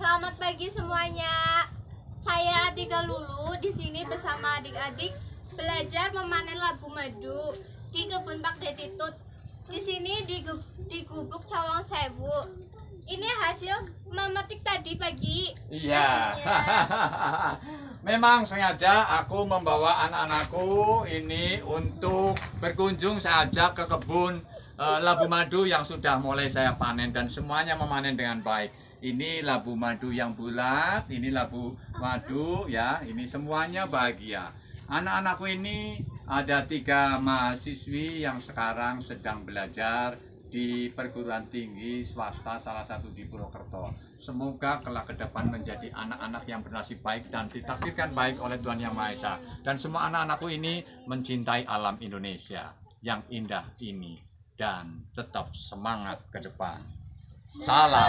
Selamat pagi semuanya. Saya Tika Lulu di sini bersama adik-adik belajar memanen labu madu di kebun Pak Detitut. Di sini di gubuk Cawang Sewu. Ini hasil memetik tadi pagi. Iya. Memang sengaja aku membawa anak-anakku ini untuk berkunjung saja ke kebun labu madu yang sudah mulai saya panen dan semuanya memanen dengan baik. Ini labu madu yang bulat, ini labu madu ya, ini semuanya bahagia. Anak-anakku ini ada 3 mahasiswi yang sekarang sedang belajar di perguruan tinggi swasta salah satu di Purwokerto. Semoga kelak ke depan menjadi anak-anak yang bernasib baik dan ditakdirkan baik oleh Tuhan Yang Maha Esa. Dan semua anak-anakku ini mencintai alam Indonesia yang indah ini dan tetap semangat ke depan. Salam.